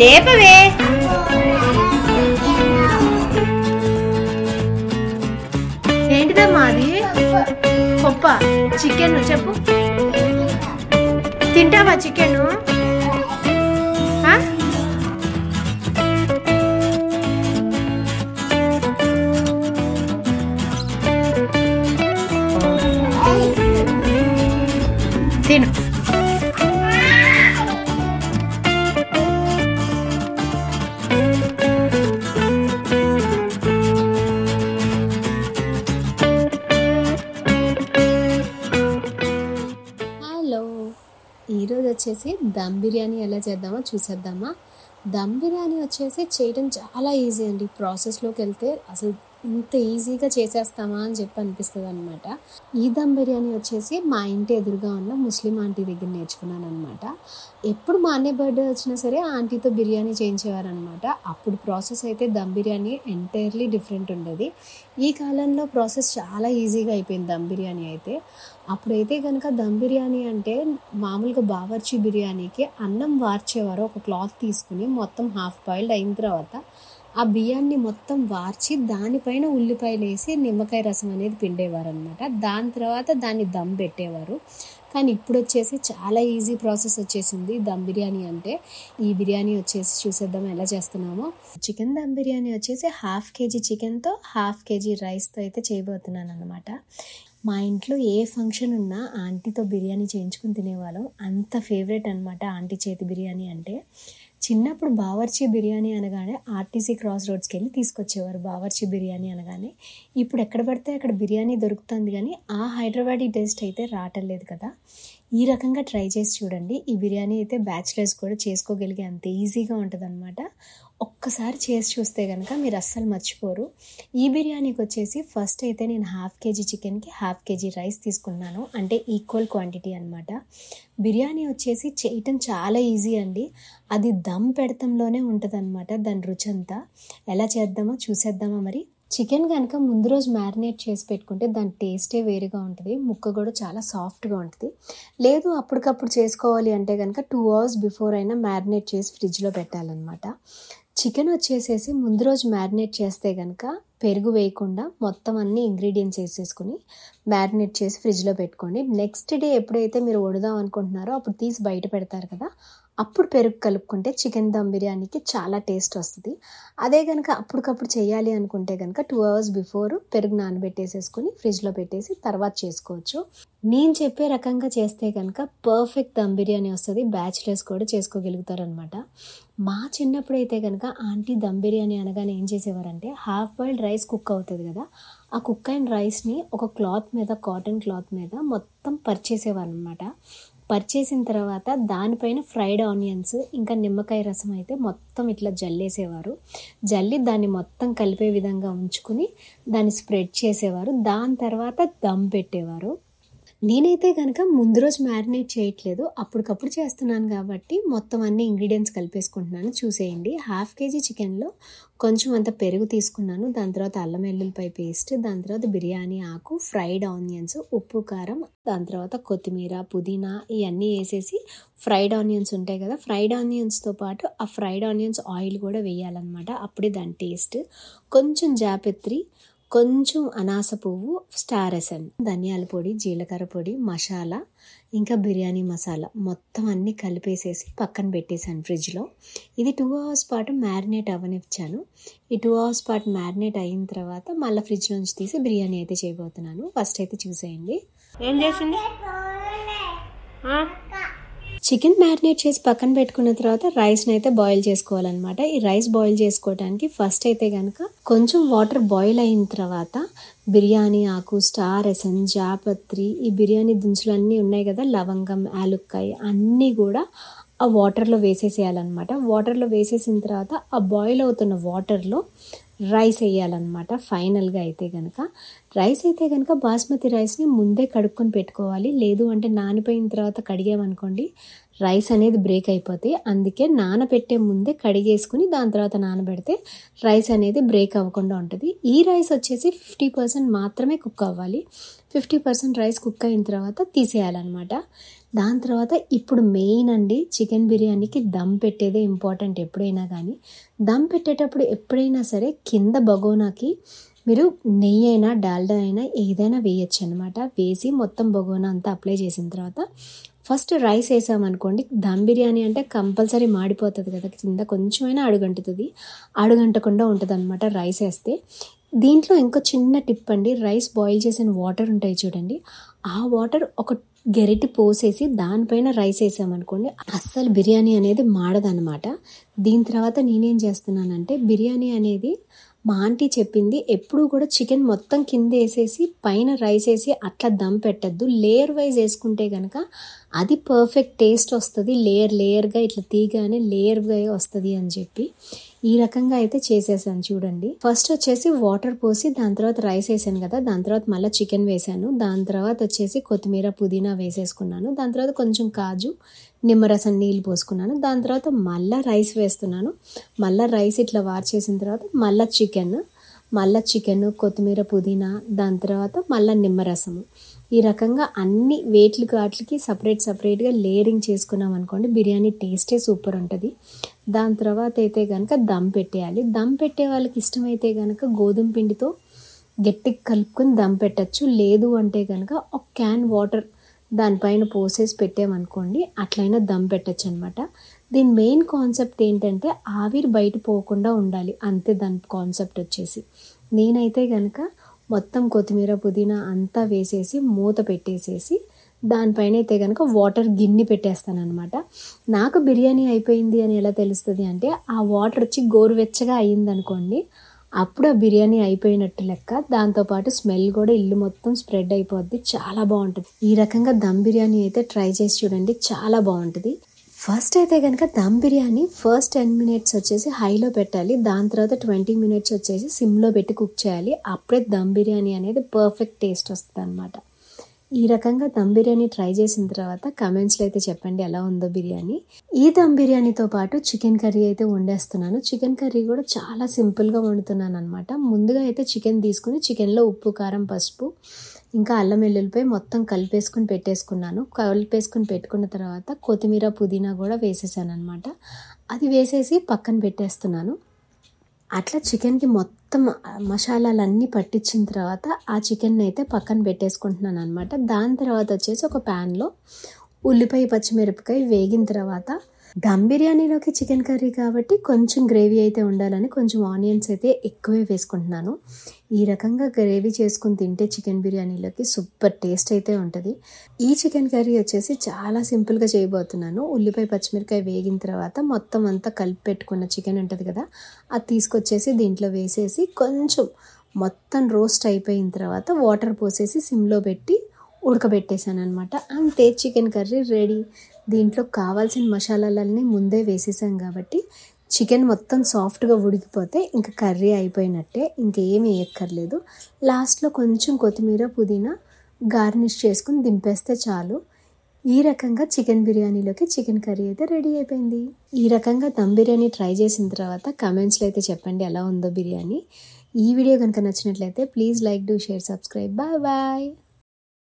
లేపవే. ఏంటిదమ్మా అది? పప్ప చికెన్ చెప్పు. తింటావా చికెన్? తిను. ఈరోజు వచ్చేసి దమ్ బిర్యానీ ఎలా చేద్దామో చూసేద్దామా. దమ్ బిర్యానీ వచ్చేసి చేయడం చాలా ఈజీ అండి. ప్రాసెస్లోకి వెళ్తే అసలు ఇంత ఈజీగా చేసేస్తామా అని చెప్పి అనిపిస్తుంది అనమాట. ఈ దమ్ బిర్యానీ వచ్చేసి మా ఇంటి ఎదురుగా ఉన్న ముస్లిం ఆంటీ దగ్గర నేర్చుకున్నాను అనమాట. ఎప్పుడు మా అన్నయ్య బర్త్డే వచ్చినా సరే ఆ ఆంటీతో బిర్యానీ చేయించేవారు అనమాట. అప్పుడు ప్రాసెస్ అయితే దమ్ బిర్యానీ ఎంటైర్లీ డిఫరెంట్ ఉండేది. ఈ కాలంలో ప్రాసెస్ చాలా ఈజీగా అయిపోయింది దమ్ బిర్యానీ అయితే. అప్పుడైతే కనుక దమ్ బిర్యానీ అంటే మామూలుగా బావర్చి బిర్యానీకి అన్నం వార్చేవారు. ఒక క్లాత్ తీసుకుని మొత్తం హాఫ్ బాయిల్డ్ అయిన తర్వాత ఆ బియ్యాన్ని మొత్తం వార్చి దానిపైన ఉల్లిపాయలు వేసి నిమ్మకాయ రసం అనేది పిండేవారు అనమాట. దాని తర్వాత దాన్ని దమ్ పెట్టేవారు. కానీ ఇప్పుడు వచ్చేసి చాలా ఈజీ ప్రాసెస్ వచ్చేసింది దమ్ బిర్యానీ అంటే. ఈ బిర్యానీ వచ్చేసి చూసేద్దాం ఎలా చేస్తున్నామో. చికెన్ దమ్ బిర్యానీ వచ్చేసి 1/2 kg చికెన్తో 1/2 kg రైస్తో అయితే చేయబోతున్నాను అనమాట. మా ఇంట్లో ఏ ఫంక్షన్ ఉన్నా ఆంటీతో బిర్యానీ చేయించుకుని తినేవాళ్ళం. అంత ఫేవరెట్ అనమాట ఆంటీ చేతి బిర్యానీ అంటే. చిన్నప్పుడు బావర్చి బిర్యానీ అనగానే ఆర్టీసీ క్రాస్ రోడ్స్కి వెళ్ళి తీసుకొచ్చేవారు బావర్చి బిర్యానీ అనగానే. ఇప్పుడు ఎక్కడ పడితే అక్కడ బిర్యానీ దొరుకుతుంది కానీ ఆ హైదరాబాదీ టేస్ట్ అయితే రావట్లేదు కదా. ఈ రకంగా ట్రై చేసి చూడండి. ఈ బిర్యానీ అయితే బ్యాచిలర్స్ కూడా చేసుకోగలిగే అంత ఈజీగా ఉంటుంది అనమాట. ఒక్కసారి చేసి చూస్తే కనుక మీరు అస్సలు మర్చిపోరు. ఈ బిర్యానీకి వచ్చేసి ఫస్ట్ అయితే నేను 1/2 kg చికెన్కి 1/2 kg రైస్ తీసుకున్నాను. అంటే ఈక్వల్ క్వాంటిటీ అనమాట. బిర్యానీ వచ్చేసి చేయటం చాలా ఈజీ అండి. అది దమ్ పెడతంలోనే ఉంటుంది అనమాట దాని రుచి అంతా. ఎలా చేద్దామో చూసేద్దామా మరి. చికెన్ కనుక ముందు రోజు మ్యారినేట్ చేసి పెట్టుకుంటే దాని టేస్టే వేరుగా ఉంటుంది. ముక్క కూడా చాలా సాఫ్ట్గా ఉంటుంది. లేదు అప్పటికప్పుడు చేసుకోవాలి అంటే కనుక 2 hours బిఫోర్ అయినా మ్యారినేట్ చేసి ఫ్రిడ్జ్లో పెట్టాలన్నమాట. చికెన్ వచ్చేసేసి ముందు రోజు మ్యారినేట్ చేస్తే కనుక పెరుగు వేయకుండా మొత్తం అన్ని ఇంగ్రీడియంట్స్ వేసేసుకుని మ్యారినేట్ చేసి ఫ్రిడ్జ్లో పెట్టుకోండి. నెక్స్ట్ డే ఎప్పుడైతే మీరు వండుదాం అనుకుంటున్నారో అప్పుడు తీసి బయట పెడతారు కదా, అప్పుడు పెరుగు కలుపుకుంటే చికెన్ దమ్ బిర్యానీకి చాలా టేస్ట్ వస్తుంది. అదే కనుక అప్పటికప్పుడు చేయాలి అనుకుంటే కనుక 2 hours బిఫోర్ పెరుగు నానబెట్టేసేసుకుని ఫ్రిడ్జ్లో పెట్టేసి తర్వాత చేసుకోవచ్చు. నేను చెప్పే రకంగా చేస్తే కనుక పర్ఫెక్ట్ దమ్ బిర్యానీ వస్తుంది. బ్యాచిలర్స్ కూడా చేసుకోగలుగుతారు అనమాట. మా చిన్నప్పుడు అయితే కనుక ఆంటీ దమ్ బిర్యానీ అనగానే ఏం చేసేవారంటే హాఫ్ బాయిల్డ్ రైస్ కుక్ అవుతుంది కదా, ఆ కుక్ అయిన రైస్ని ఒక క్లాత్ మీద, కాటన్ క్లాత్ మీద మొత్తం పరిచేసేవారు అనమాట. పరిచేసిన తర్వాత దానిపైన ఫ్రైడ్ ఆనియన్స్ ఇంకా నిమ్మకాయ రసం అయితే మొత్తం ఇట్లా జల్లేసేవారు. జల్లి దాన్ని మొత్తం కలిపే విధంగా ఉంచుకుని దాన్ని స్ప్రెడ్ చేసేవారు. దాని తర్వాత దమ్ పెట్టేవారు. నేనైతే కనుక ముందు రోజు మ్యారినేట్ చేయట్లేదు, అప్పటికప్పుడు చేస్తున్నాను కాబట్టి మొత్తం అన్ని ఇంగ్రీడియంట్స్ కలిపేసుకుంటున్నాను. చూసేయండి. 1/2 kg చికెన్లో కొంచెం అంత పెరుగు తీసుకున్నాను. దాని తర్వాత అల్లం వెల్లుల్లిపాయ పేస్ట్, దాని తర్వాత బిర్యానీ ఆకు, ఫ్రైడ్ ఆనియన్స్, ఉప్పు కారం, దాని తర్వాత కొత్తిమీర, పుదీనా ఇవన్నీ వేసేసి ఫ్రైడ్ ఆనియన్స్ ఉంటాయి కదా, ఫ్రైడ్ ఆనియన్స్తో పాటు ఆ ఫ్రైడ్ ఆనియన్స్ ఆయిల్ కూడా వేయాలన్నమాట. అప్పుడే దాని టేస్ట్. కొంచెం జాపత్రి, కొంచెం అనాస పువ్వు, స్టార్ ఎసెన్స్, ధనియాల పొడి, జీలకర్ర పొడి, మసాలా, ఇంకా బిర్యానీ మసాలా మొత్తం అన్నీ కలిపేసేసి పక్కన పెట్టేశాను ఫ్రిడ్జ్లో. ఇది 2 hours పాటు మ్యారినేట్ అవ్వనిచ్చాను. ఈ 2 hours పాటు మ్యారినేట్ అయిన తర్వాత మళ్ళీ ఫ్రిడ్జ్ నుంచి తీసి బిర్యానీ అయితే చేయబోతున్నాను. ఫస్ట్ అయితే చూసేయండి. ఏం చేసింది. చికెన్ మ్యారినేట్ చేసి పక్కన పెట్టుకున్న తర్వాత రైస్ని అయితే బాయిల్ చేసుకోవాలన్నమాట. ఈ రైస్ బాయిల్ చేసుకోవడానికి ఫస్ట్ అయితే కనుక కొంచెం వాటర్ బాయిల్ అయిన తర్వాత బిర్యానీ ఆకు, స్టార్ ఎసెన్స్, జాపత్రి, ఈ బిర్యానీ దినుసులు అన్నీ ఉన్నాయి కదా, లవంగం, యాలుక్కాయ అన్నీ కూడా ఆ వాటర్లో వేసేసేయాలన్నమాట. వాటర్లో వేసేసిన తర్వాత ఆ బాయిల్ అవుతున్న వాటర్లో రైస్ వేయాలన్నమాట. ఫైనల్గా అయితే కనుక బాస్మతి రైస్ని ముందే కడుక్కొని పెట్టుకోవాలి. లేదు అంటే నానిపోయిన తర్వాత కడిగామనుకోండి రైస్ అనేది బ్రేక్ అయిపోతాయి. అందుకే నానబెట్టే ముందే కడిగేసుకుని దాని తర్వాత నానబెడితే రైస్ అనేది బ్రేక్ అవ్వకుండా ఉంటుంది. ఈ రైస్ వచ్చేసి 50% మాత్రమే కుక్ అవ్వాలి. 50% రైస్ కుక్ అయిన తర్వాత తీసేయాలన్నమాట. దాని తర్వాత ఇప్పుడు మెయిన్ అండి, చికెన్ బిర్యానీకి దమ్ పెట్టేదే ఇంపార్టెంట్. ఎప్పుడైనా కానీ దమ్ పెట్టేటప్పుడు ఎప్పుడైనా సరే కింద బగోనాకి మీరు నెయ్యి అయినా డాల్డా అయినా ఏదైనా వేయచ్చు అనమాట. వేసి మొత్తం బగోనా అంతా అప్లై చేసిన తర్వాత ఫస్ట్ రైస్ వేసామనుకోండి, దమ్ బిర్యానీ అంటే కంపల్సరీ మాడిపోతుంది కదా, కింద కొంచెమైనా అడుగంటుతుంది. అడుగంటకుండా ఉంటుంది అనమాట రైస్ వేస్తే. దీంట్లో ఇంకో చిన్న టిప్ అండి, రైస్ బాయిల్ చేసిన వాటర్ ఉంటాయి చూడండి, ఆ వాటర్ ఒక గెరిటి పోసేసి దానిపైన రైస్ వేసామనుకోండి అస్సలు బిర్యానీ అనేది మాడదనమాట. దీని తర్వాత నేనేం చేస్తున్నానంటే, బిర్యానీ అనేది మా ఆంటీ చెప్పింది ఎప్పుడూ కూడా చికెన్ మొత్తం కింద వేసేసి పైన రైస్ వేసి అట్లా దమ్ పెట్టద్దు, లేయర్ వైజ్ వేసుకుంటే కనుక అది పర్ఫెక్ట్ టేస్ట్ వస్తుంది. లేయర్గా ఇట్లా తీగానే లేయర్గా వస్తుంది అని చెప్పి ఈ రకంగా అయితే చేసేసాను చూడండి. ఫస్ట్ వచ్చేసి వాటర్ పోసి దాని తర్వాత రైస్ వేసాను కదా, దాని తర్వాత మళ్ళీ చికెన్ వేసాను. దాని తర్వాత వచ్చేసి కొత్తిమీర పుదీనా వేసేసుకున్నాను. దాని తర్వాత కొంచెం కాజు నిమ్మరసం నీళ్ళు పోసుకున్నాను. దాని తర్వాత మళ్ళీ రైస్ వేస్తున్నాను. మళ్ళీ రైస్ ఇట్లా వార్చేసిన తర్వాత మళ్ళీ చికెన్ కొత్తిమీర పుదీనా, దాని తర్వాత మళ్ళీ నిమ్మరసము. ఈ రకంగా అన్ని వాటికి సపరేట్గా లేయరింగ్ చేసుకున్నాం అనుకోండి, బిర్యానీ టేస్టే సూపర్ ఉంటుంది. దాని తర్వాత అయితే కనుక దమ్ పెట్టేయాలి. దమ్ పెట్టే వాళ్ళకి ఇష్టమైతే కనుక గోధుమ పిండితో గట్టిగా కలుపుకొని దమ్ పెట్టచ్చు. లేదు అంటే కనుక ఒక క్యాన్ వాటర్ దానిపైన పోసేసి పెట్టామనుకోండి, అట్లయినా దమ్ పెట్టచ్చు అనమాట. దీని మెయిన్ కాన్సెప్ట్ ఏంటంటే ఆవిరి బయట పోకుండా ఉండాలి, అంతే దాని కాన్సెప్ట్ వచ్చేసి. నేనైతే కనుక మొత్తం కొత్తిమీర పుదీనా అంతా వేసేసి మూత పెట్టేసేసి దానిపైన అయితే కనుక వాటర్ గిన్నె పెట్టేస్తాను అనమాట. నాకు బిర్యానీ అయిపోయింది అని ఎలా తెలుస్తుంది అంటే, ఆ వాటర్ వచ్చి గోరువెచ్చగా అయ్యింది అనుకోండి, అప్పుడు ఆ బిర్యానీ అయిపోయినట్టు లెక్క. దాంతోపాటు స్మెల్ కూడా ఇల్లు మొత్తం స్ప్రెడ్ అయిపోద్ది, చాలా బాగుంటుంది. ఈ రకంగా దమ్ బిర్యానీ అయితే ట్రై చేసి చూడండి, చాలా బాగుంటుంది. ఫస్ట్ అయితే కనుక దమ్ బిర్యానీ ఫస్ట్ 10 minutes వచ్చేసి హైలో పెట్టాలి. దాని తర్వాత 20 minutes వచ్చేసి సిమ్లో పెట్టి కుక్ చేయాలి. అప్పుడే దమ్ బిర్యానీ అనేది పర్ఫెక్ట్ టేస్ట్ వస్తుంది అనమాట. ఈ రకంగా దమ్ బిర్యానీ ట్రై చేసిన తర్వాత కమెంట్స్లో అయితే చెప్పండి ఎలా ఉందో బిర్యానీ. ఈ దమ్ బిర్యానీతో పాటు చికెన్ కర్రీ అయితే వండేస్తున్నాను. చికెన్ కర్రీ కూడా చాలా సింపుల్గా వండుతున్నాను అనమాట. ముందుగా అయితే చికెన్ తీసుకుని చికెన్లో ఉప్పు కారం పసుపు ఇంకా అల్లం వెల్లుల్లిపాయ మొత్తం కలిపేసుకుని పెట్టేసుకున్నాను. కలిపేసుకుని పెట్టుకున్న తర్వాత కొత్తిమీర పుదీనా కూడా వేసేసాను అనమాట. అది వేసేసి పక్కన పెట్టేస్తున్నాను. అట్లా చికెన్కి మొత్తం మసాలాలన్నీ పట్టించిన తర్వాత ఆ చికెన్ అయితే పక్కన పెట్టేసుకుంటున్నాను అనమాట. దాని తర్వాత వచ్చేసి ఒక ప్యాన్లో ఉల్లిపాయ పచ్చిమిరపకాయ వేగిన తర్వాత దమ్ బిర్యానీలోకి చికెన్ కర్రీ కాబట్టి కొంచెం గ్రేవీ అయితే ఉండాలని కొంచెం ఆనియన్స్ అయితే ఎక్కువే వేసుకుంటున్నాను. ఈ రకంగా గ్రేవీ చేసుకుని తింటే చికెన్ బిర్యానీలోకి సూపర్ టేస్ట్ అయితే ఉంటుంది. ఈ చికెన్ కర్రీ వచ్చేసి చాలా సింపుల్గా చేయబోతున్నాను. ఉల్లిపాయ పచ్చిమిరపకాయ వేగిన తర్వాత మొత్తం అంతా కలిపి పెట్టుకున్న చికెన్ ఉంటుంది కదా, అది తీసుకొచ్చేసి దీంట్లో వేసేసి కొంచెం మొత్తం రోస్ట్ అయిపోయిన తర్వాత వాటర్ పోసేసి సిమ్లో పెట్టి ఉడకబెట్టేసాను అనమాట. అంతే, చికెన్ కర్రీ రెడీ. దీంట్లో కావాల్సిన మసాలాలన్నీ ముందే వేసేసాం కాబట్టి చికెన్ మొత్తం సాఫ్ట్గా ఉడికిపోతే ఇంకా కర్రీ అయిపోయినట్టే, ఇంకేమీ వేయక్కర్లేదు. లాస్ట్లో కొంచెం కొత్తిమీర పుదీనా గార్నిష్ చేసుకుని దింపేస్తే చాలు. ఈ రకంగా చికెన్ బిర్యానీలోకి చికెన్ కర్రీ అయితే రెడీ అయిపోయింది. ఈ రకంగా దమ్ బిర్యానీ ట్రై చేసిన తర్వాత కమెంట్స్లో అయితే చెప్పండి ఎలా ఉందో బిర్యానీ. ఈ వీడియో కనుక నచ్చినట్లయితే please like, do, share, subscribe. Bye bye.